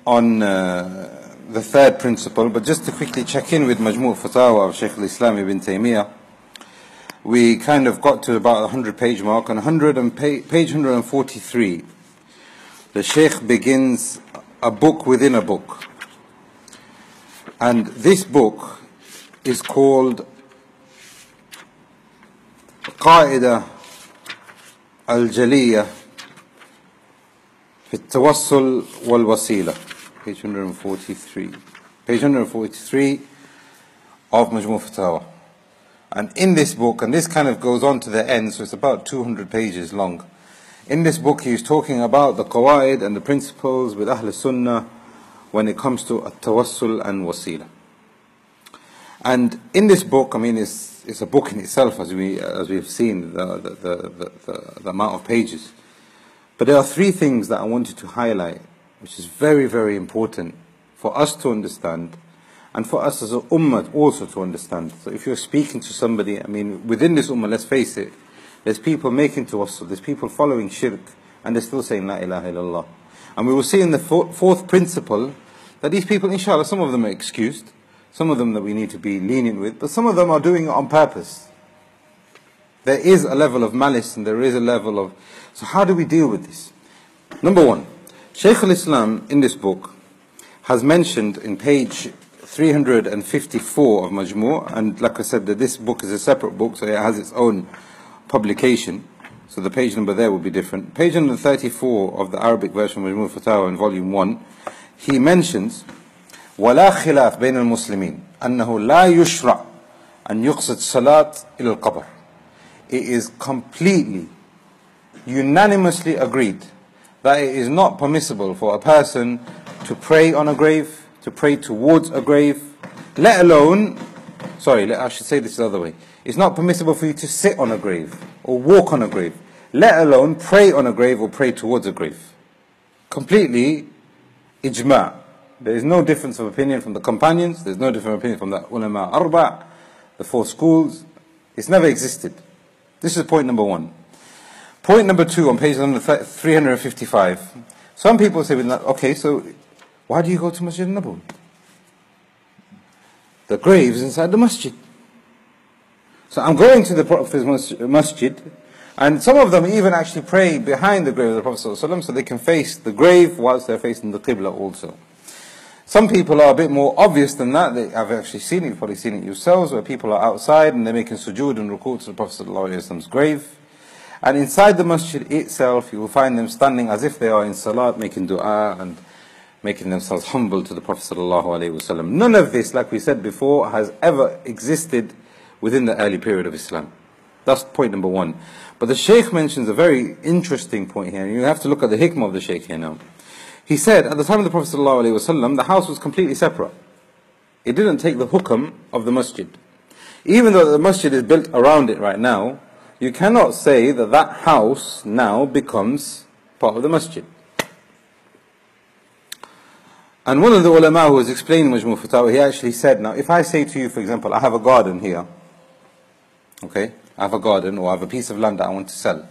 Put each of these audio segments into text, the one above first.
on the third principle, but just to quickly check in with Majmu Fatawa of Shaykh al-Islam ibn Taymiyyah, we kind of got to about the 100-page mark. On page 143, the Shaykh begins a book within a book. And this book is called al-Qawaid al-Jaliyah fi Tawassul wal-Wasila, page 143. Page 143 of Majmu Fatawa. And in this book, and this kind of goes on to the end, so it's about 200 pages long. In this book, he's talking about the Qawaid and the principles with Ahl Sunnah when it comes to Tawassul and Wasila. And in this book, I mean, it's a book in itself, as we've seen, the amount of pages. But there are three things that I wanted to highlight, which is very, very important for us to understand, and for us as an ummah also to understand. So if you're speaking to somebody, I mean, within this ummah, let's face it, there's people making tawassul, there's people following shirk, and they're still saying La ilaha illallah. And we will see in the fourth principle that these people, inshallah, some of them are excused, some of them that we need to be lenient with, but some of them are doing it on purpose. There is a level of malice and there is a level of... So how do we deal with this? Number one, Shaykh al-Islam in this book has mentioned in page 354 of Majmu', and like I said, that this book is a separate book, so it has its own publication, so the page number there will be different. Page 134 of the Arabic version of Majmu' Fatawa in volume 1, he mentions وَلَا خِلَافْ بَيْنَ الْمُسْلِمِينَ أَنَّهُ لَا يُشْرَعْ أَنْ يُقْصِدْ صَلَاةٍ إِلَى الْقَبْرِ. It is completely, unanimously agreed that it is not permissible for a person to pray on a grave, to pray towards a grave, let alone, I should say this the other way. It's not permissible for you to sit on a grave or walk on a grave, let alone pray on a grave or pray towards a grave. Completely ijma'. There is no difference of opinion from the companions, there's no different opinion from the ulama al-Arba, the four schools. It's never existed. This is point number one. Point number two on page 355. Some people say, okay, so why do you go to Masjid al-Nabawi? The grave's inside the masjid. So I'm going to the Prophet's masjid, and some of them even actually pray behind the grave of the Prophet ﷺ, so they can face the grave whilst they're facing the Qibla also. Some people are a bit more obvious than that. I've actually seen it, you've probably seen it yourselves, where people are outside and they're making sujood and ruku' to the Prophet ﷺ's grave. And inside the masjid itself, you will find them standing as if they are in salat, making dua and making themselves humble to the Prophet ﷺ. None of this, like we said before, has ever existed within the early period of Islam. That's point number one. But the Shaykh mentions a very interesting point here, and you have to look at the hikmah of the Shaykh here now. He said, at the time of the Prophet ﷺ, the house was completely separate. It didn't take the hukm of the masjid. Even though the masjid is built around it right now, you cannot say that that house now becomes part of the masjid. And one of the ulama who was explaining Majmu' Fatawa, he actually said, now if I say to you, for example, I have a garden here, okay, I have a garden or I have a piece of land that I want to sell.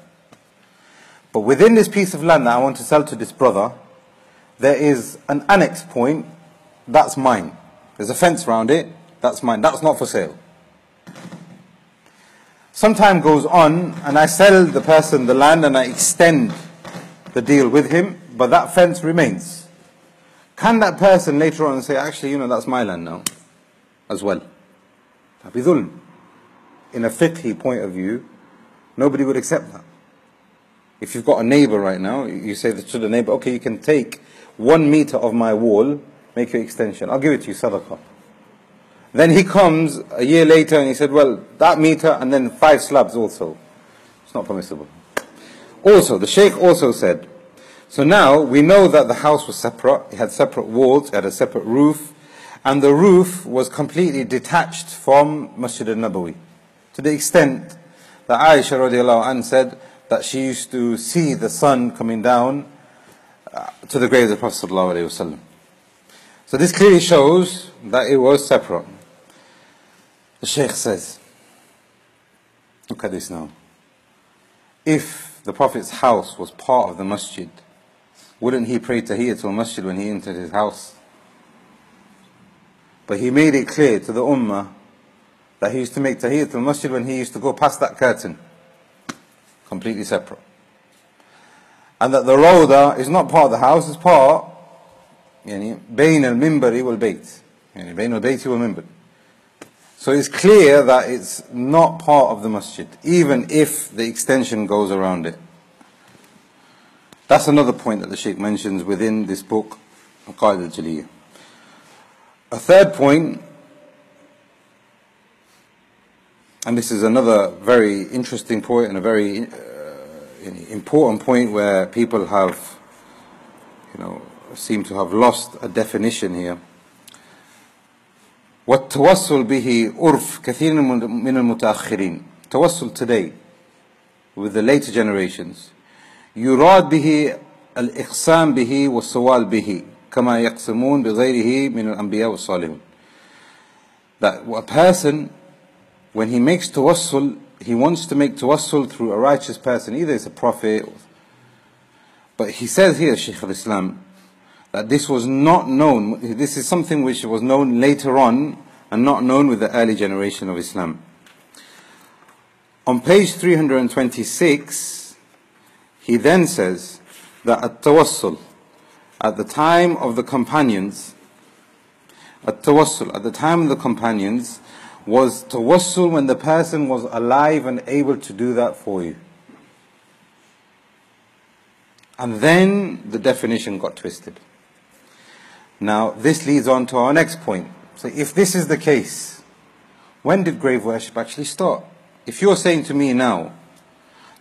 But within this piece of land that I want to sell to this brother, there is an annex point, that's mine. There's a fence around it, that's mine, that's not for sale. Some time goes on and I sell the person the land and I extend the deal with him, but that fence remains. Can that person later on say, actually, that's my land now, as well? Dhulm. In a fiqhi point of view, nobody would accept that. If you've got a neighbor right now, you say to the neighbor, okay, you can take 1 meter of my wall, make your extension, I'll give it to you, sadaqah. Then he comes a year later and he said, well, that meter and then 5 slabs also. It's not permissible. Also, the Shaykh also said, so now we know that the house was separate, it had separate walls, it had a separate roof, and the roof was completely detached from Masjid al-Nabawi. To the extent that Aisha radiallahu anha said that she used to see the sun coming down to the grave of the Prophet ﷺ. So this clearly shows that it was separate. The Shaykh says, look at this now. If the Prophet's house was part of the masjid, wouldn't he pray Tahiyyatul Masjid when he entered his house? But he made it clear to the Ummah that he used to make Tahiyyatul Masjid when he used to go past that curtain. Completely separate. And that the Rawdah is not part of the house, it's part بين المنبر والبيت بين البيت والمنبر. So it's clear that it's not part of the masjid, even if the extension goes around it. That's another point that the Shaykh mentions within this book, al-Qawaid al-Jaliyah. A third point, and this is another very interesting point and a very important point where people have, seem to have lost a definition here. والتوسل به عرف كثير من المتأخرين. Tawassul today, with the later generations, يراد به الإقسام به والسوال به كما يقسمون بغيره من الأنبياء والصالحين. That a person, when he makes tawassul, he wants to make tawassul through a righteous person, either it's a prophet, but he says here, Shaykh al-Islam, that this was not known, this is something which was known later on and not known with the early generation of Islam. On page 326, he then says that at-tawassul, at the time of the companions, at-tawassul, at the time of the companions, was tawassul when the person was alive and able to do that for you. And then the definition got twisted. Now, this leads on to our next point. So if this is the case, when did grave worship actually start? If you're saying to me now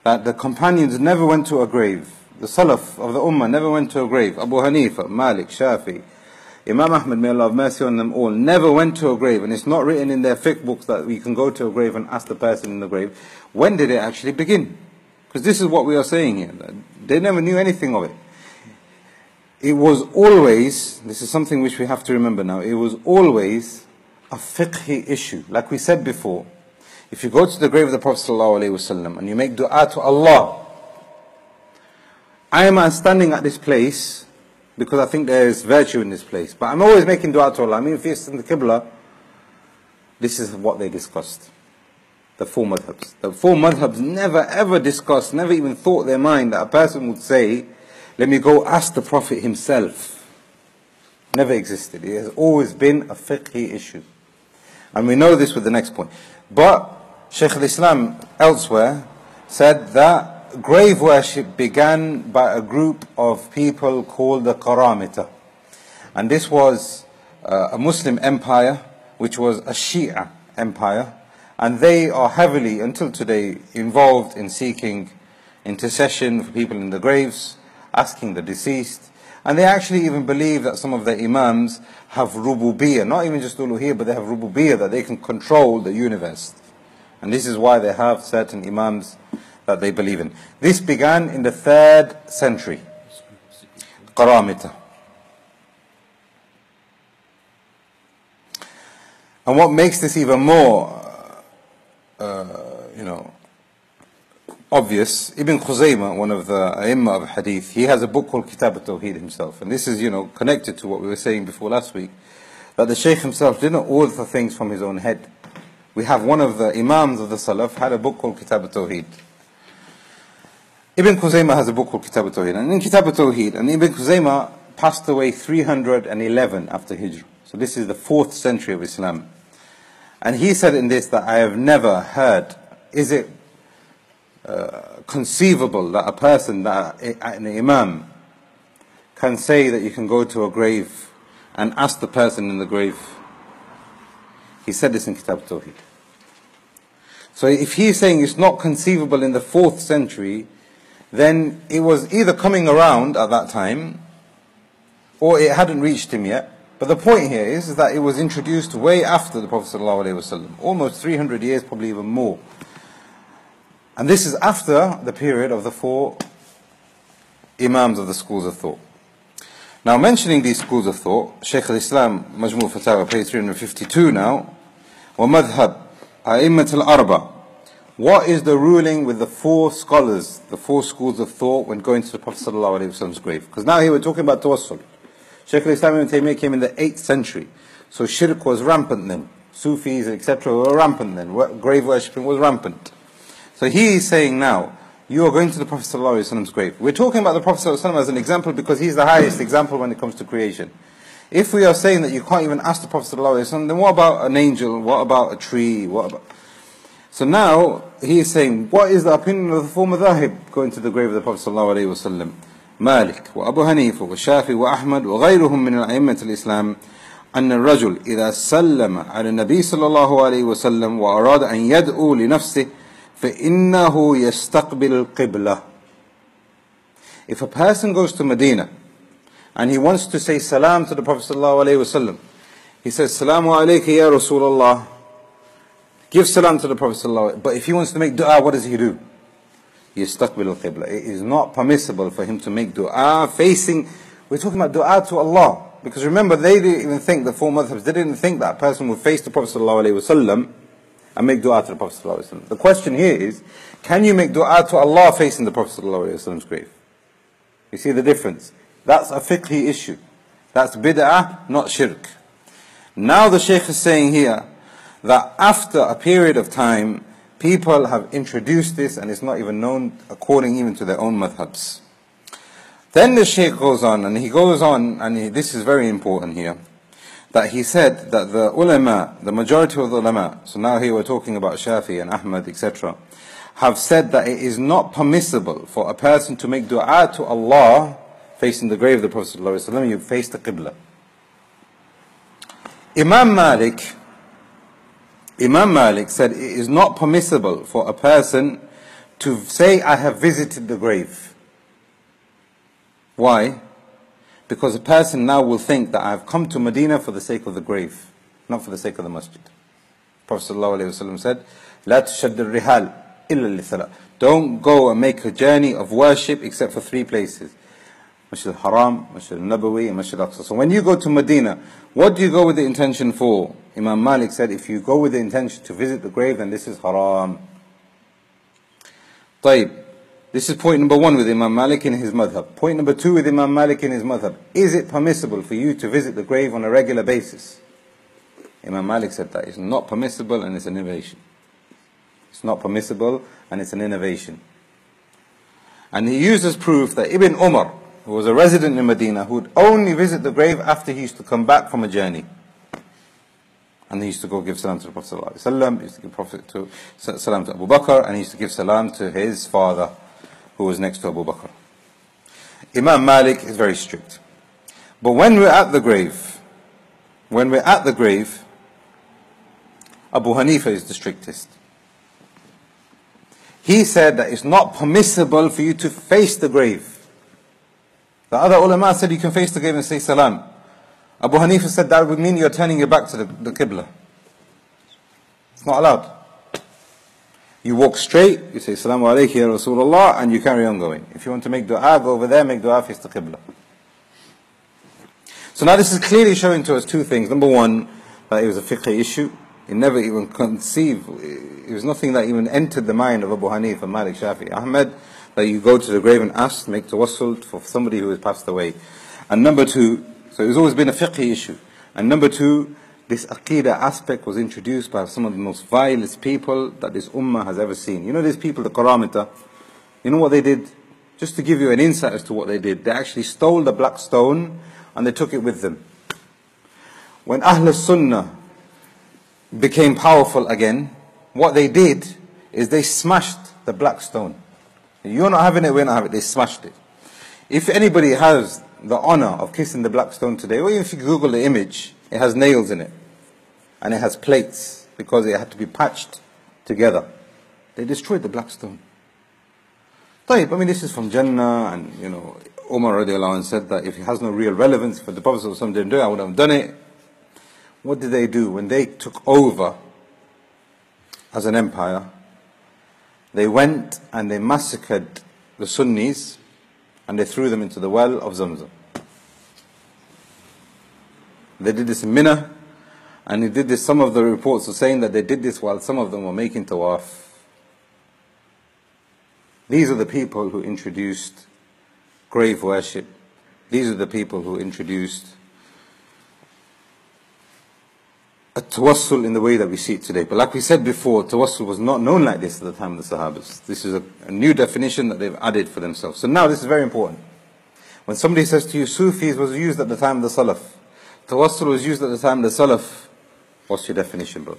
that the companions never went to a grave, the Salaf of the Ummah never went to a grave, Abu Hanifa, Malik, Shafi, Imam Ahmad, may Allah have mercy on them all, never went to a grave, and it's not written in their fiqh books that we can go to a grave and ask the person in the grave, when did it actually begin? Because this is what we are saying here. They never knew anything of it. It was always, this is something which we have to remember now, it was always a fiqhi issue. Like we said before, if you go to the grave of the Prophet ﷺ and you make dua to Allah, I am standing at this place because I think there is virtue in this place, but I'm always making dua to Allah. I mean, if it's in the Qibla, this is what they discussed. The four madhabs. The four madhabs never ever discussed, never even thought in their mind that a person would say, let me go ask the Prophet himself. Never existed. It has always been a fiqhi issue. And we know this with the next point. But Shaykh al-Islam elsewhere said that grave worship began by a group of people called the Qaramita. And this was a Muslim empire, which was a Shia empire. And they are heavily, until today, involved in seeking intercession for people in the graves, asking the deceased. And they actually even believe that some of the imams have rububiyyah, not even just uluhiyyah, but they have rububiyyah, that they can control the universe. And this is why they have certain imams that they believe in. This began in the 3rd century. Qaramita. And what makes this even more, obvious, Ibn Khuzaymah, one of the A'immah of Hadith, he has a book called Kitab al-Tawheed himself. And this is, connected to what we were saying before last week, that the Shaykh himself didn't author things from his own head. We have one of the Imams of the Salaf had a book called Kitab al-Tawheed. Ibn Khuzaymah has a book called Kitab al-Tawheed. And in Kitab al-Tawheed, and Ibn Khuzaymah passed away 311 after Hijrah. So this is the 4th century of Islam. And he said in this that I have never heard, is it conceivable that a person, that an imam, can say that you can go to a grave and ask the person in the grave? He said this in Kitab al-Tawheed. So if he's saying it's not conceivable in the 4th century, then it was either coming around at that time, or it hadn't reached him yet. But the point here is that it was introduced way after the Prophet ﷺ, almost 300 years, probably even more. And this is after the period of the 4 Imams of the schools of thought. Now, mentioning these schools of thought, Shaykh al-Islam, Majmu Fatawa, page 352 now, وَمَذْهَبْ أَئِمَّةِ الْأَرْبَ what is the ruling with the four scholars, the four schools of thought when going to the Prophet ﷺ's grave? Because now here we're talking about Tawassul. Shaykh al-Islam ibn Taymiyyah came in the 8th century. So shirk was rampant then. Sufis, etc. were rampant then. Grave worshipping was rampant. So he is saying now, you are going to the Prophet ﷺ's grave. We're talking about the Prophet ﷺ as an example because he's the highest example when it comes to creation. If we are saying that you can't even ask the Prophet ﷺ, then what about an angel? What about a tree? So now he is saying, what is the opinion of the four madhahib going to the grave of the Prophet ﷺ? Malik, wa Abu Hanifa, wa Shafi, wa Ahmad, wa غيرهم من الأئمة الإسلام أن الرجل إذا سلم على النبي صلى الله عليه وسلم وأراد أن يدعو لنفسه فإنه يستقبل القبلة. If a person goes to Medina and he wants to say salam to the Prophet sallallahu alaihi wasallam, he says Salamu alayka ya Rasulullah. Give salam to the Prophet sallallahu alaihi wasallam. But if he wants to make dua, what does he do? يستقبل القبلة. It is not permissible for him to make dua facing. We're talking about dua to Allah, because remember they didn't even think, the four madhabs, they didn't think that a person would face the Prophet sallallahu alaihi wasallam and make dua to the Prophet sallallahu alaihi wasallam. The question here is, can you make dua to Allah facing the Prophet sallallahu alaihi wasallam's grave? You see the difference? That's a fiqhi issue. That's bid'ah, not shirk. Now the Shaykh is saying here that after a period of time, people have introduced this and it's not even known according even to their own madhabs. Then the Shaykh goes on, and this is very important here, that he said that the ulama, the majority of the ulama, so now here we're talking about Shafi and Ahmad, etc., have said that it is not permissible for a person to make dua to Allah facing the grave of the Prophet ﷺ. You face the Qibla. Imam Malik said it is not permissible for a person to say, I have visited the grave. Why? Because a person now will think that I have come to Medina for the sake of the grave, not for the sake of the masjid. Prophet ﷺ said, لا تشد الرحال إلا لثلاث. Don't go and make a journey of worship except for three places: Masjid al-Haram, Masjid al-Nabawi, and Masjid al-Aqsa. So when you go to Medina, what do you go with the intention for? Imam Malik said, if you go with the intention to visit the grave, then this is haram. طيب. This is point number one with Imam Malik in his madhab. Point number two with Imam Malik in his madhab. Is it permissible for you to visit the grave on a regular basis? Imam Malik said that it's not permissible and it's an innovation. It's not permissible and it's an innovation. And he uses proof that Ibn Umar, who was a resident in Medina, who would only visit the grave after he used to come back from a journey. And he used to go give salam to the Prophet ﷺ, he used to give salam to Abu Bakr, and he used to give salam to his father, who was next to Abu Bakr. Imam Malik is very strict. But when we're at the grave, Abu Hanifa is the strictest. He said that it's not permissible for you to face the grave. The other ulama said you can face the grave and say salam. Abu Hanifa said that would mean you're turning your back to the Qibla. It's not allowed. You walk straight, you say Assalamu alayhi ya Rasulullah, and you carry on going. If you want to make dua, go over there, make dua, face the Qibla. So now this is clearly showing to us two things. Number one, that it was a fiqh issue. It never even conceived, it was nothing that even entered the mind of Abu Hanifa, Malik, Shafi, Ahmed, that you go to the grave and ask, make tawassul for somebody who has passed away. And number two, so it's always been a fiqh issue. And number two, this aqidah aspect was introduced by some of the most vilest people that this ummah has ever seen. You know these people, the Qaramita, you know what they did? Just to give you an insight as to what they did. They actually stole the black stone and they took it with them. When Ahl Sunnah became powerful again, what they did is they smashed the black stone. You're not having it, we're not having it. They smashed it. If anybody has the honor of kissing the black stone today, or if you Google the image, it has nails in it. And it has plates, because it had to be patched together. They destroyed the black stone. I mean, this is from Jannah, and you know, Umar radiallahu anh said that if it has no real relevance, if the Prophet didn't do it, I would have done it. What did they do? When they took over as an empire, they went and they massacred the Sunnis and they threw them into the well of Zamzam. They did this in Mina, and they did this, some of the reports are saying that they did this while some of them were making tawaf. These are the people who introduced grave worship. These are the people who introduced a tawassul in the way that we see it today. But like we said before, tawassul was not known like this at the time of the Sahabas. This is a new definition that they've added for themselves. So now this is very important. When somebody says to you, Sufis was used at the time of the Salaf, tawassul was used at the time of the Salaf, what's your definition, bro?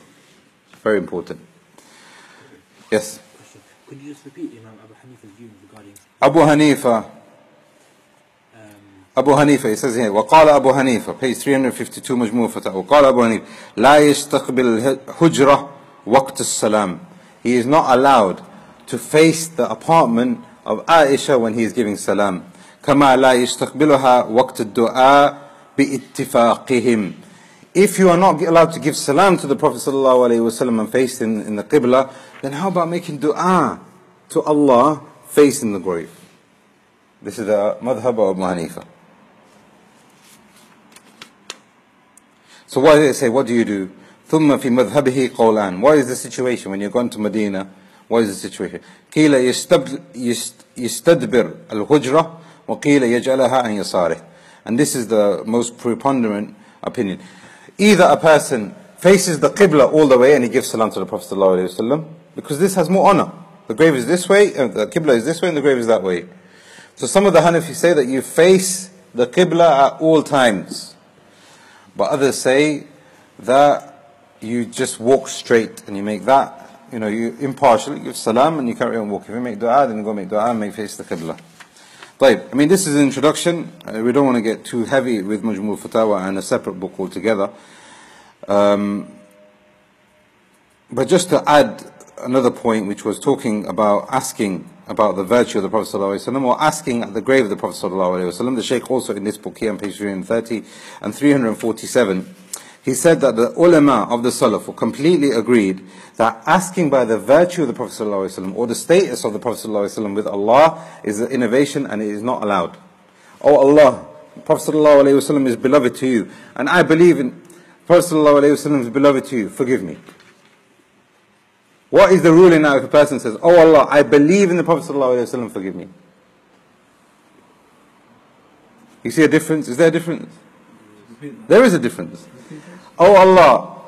Very important. Yes? Could you just repeat Imam Abu Hanifa's view regarding... Abu Hanifa, he says here, وقال أبو حنيفة, page 352, مجموع فتاوى, وقال أبو حنيفة, لا يستقبل الحجرة وقت السلام. He is not allowed to face the apartment of Aisha when he is giving salam. كما لا يستقبلها وقت الدعاء باتفاقهم. If you are not allowed to give salam to the Prophet ﷺ and face in the Qibla, then how about making dua to Allah facing the grave? This is the madhab of Abu Hanifa. So why do they say, what do you do? ثُمَّ فِي مَذْهَبِهِ قَوْلَانِ. What is the situation when you're going to Medina? What is the situation? قِيلَ يَسْتَدْبِرْ الْهُجْرَةِ وَقِيلَ يَجْعَلَهَا عَنْ يَسَارِهِ. And this is the most preponderant opinion. Either a person faces the Qibla all the way and he gives salam to the Prophet ﷺ, because this has more honor. The grave is this way, the Qibla is this way, and the grave is that way. So some of the Hanafis say that you face the Qibla at all times. But others say that you just walk straight and you make that, you impartially give salam and you carry on walking. If you make dua, then you go make dua and face the Qibla. But this is an introduction. We don't want to get too heavy with Majmu Fatawa and a separate book altogether. But just to add another point, which was talking about asking about the virtue of the Prophet ﷺ, or asking at the grave of the Prophet ﷺ. The Shaykh also in this book here on page 330 and 347, he said that the ulama of the Salaf were completely agreed that asking by the virtue of the Prophet ﷺ or the status of the Prophet ﷺ with Allah is an innovation and it is not allowed. Oh Allah, the Prophet ﷺ is beloved to you, and I believe in Prophet ﷺ is beloved to you, forgive me. What is the ruling now if a person says, oh Allah, I believe in the Prophet ﷺ, forgive me? You see a difference? Is there a difference? There is a difference. Oh Allah,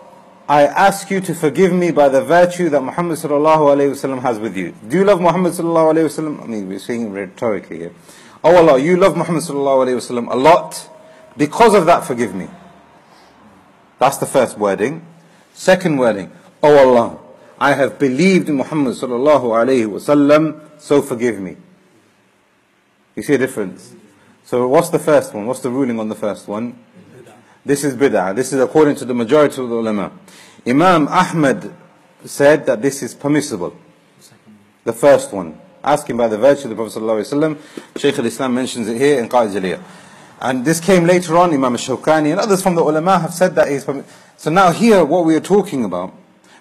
I ask you to forgive me by the virtue that Muhammad ﷺ has with you. Do you love Muhammad ﷺ? I mean, we're saying rhetorically here. Oh Allah, you love Muhammad ﷺ a lot. Because of that, forgive me. That's the first wording. Second wording, oh Allah, I have believed in Muhammad sallallahu alayhi wasallam, so forgive me. You see a difference? So what's the first one? What's the ruling on the first one? This is bid'ah. This is according to the majority of the ulama. Imam Ahmad said that this is permissible. The first one, asking by the virtue of the Prophet sallallahu alayhi wasallam. Shaykh al-Islam mentions it here in Qawaid Jaliyah. And this came later on, Imam al-Shawkani and others from the ulama have said that it is permissible. So now here, what we are talking about,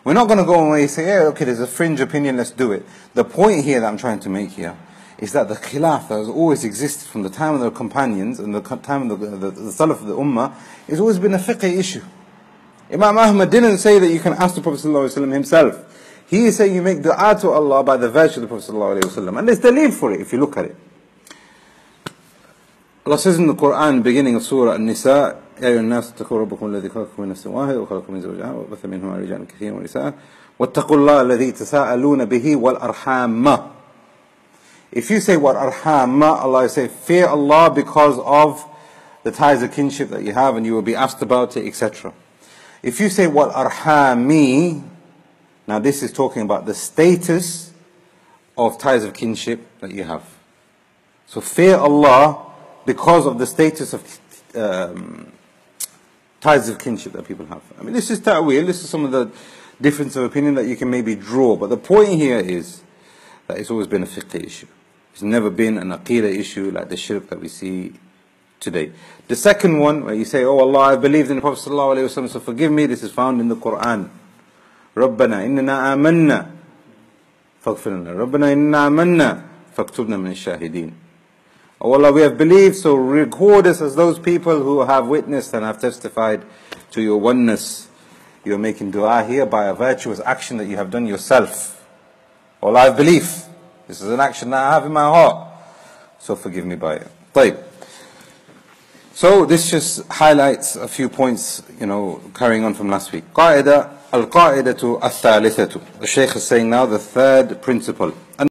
we're not going to go away and say, yeah, okay, there's a fringe opinion, let's do it. The point here that I'm trying to make here is that the khilaf that has always existed from the time of the companions and the time of the Salaf of the Ummah has always been a fiqh issue. Imam Ahmad didn't say that you can ask the Prophet ﷺ himself. He is saying you make dua to Allah by the virtue of the Prophet ﷺ. And there's dalil for it if you look at it. Allah says in the Quran, beginning of Surah An-Nisa, يا أيها الناس اتقوا ربكم الذي خلقكم من نفس واحدة وخلق من زوجها وبث منهما رجالا كثيرا ونساء واتقوا الله الذي تساءلون به والأرحام. If you say والأرحام, Allah say fear Allah because of the ties of kinship that you have and you will be asked about it, etc. If you say والأرحام, now this is talking about the status of ties of kinship that you have. So fear Allah because of the status of ties of kinship that people have. I mean, this is ta'wil, this is some of the difference of opinion that you can maybe draw. But the point here is that it's always been a fiqh issue. It's never been an aqidah issue like the shirk that we see today. The second one, where you say, oh Allah, I believed in the Prophet ﷺ, so forgive me, this is found in the Quran. رَبَّنَا إِنَّنَا آمَنَّا فَاغْفِرْ لَنَا رَبَّنَا إِنَّنَا آمَنَّا فَاكْتُبْنَا مِنَ الشَّاهِدِينَ. Oh Allah, we have believed, so record us as those people who have witnessed and have testified to your oneness. You are making dua here by a virtuous action that you have done yourself. Allah, I believe. This is an action that I have in my heart. So forgive me by it. طيب. So this just highlights a few points, carrying on from last week. al-Qawaid الثالثة. The Shaykh is saying now the third principle.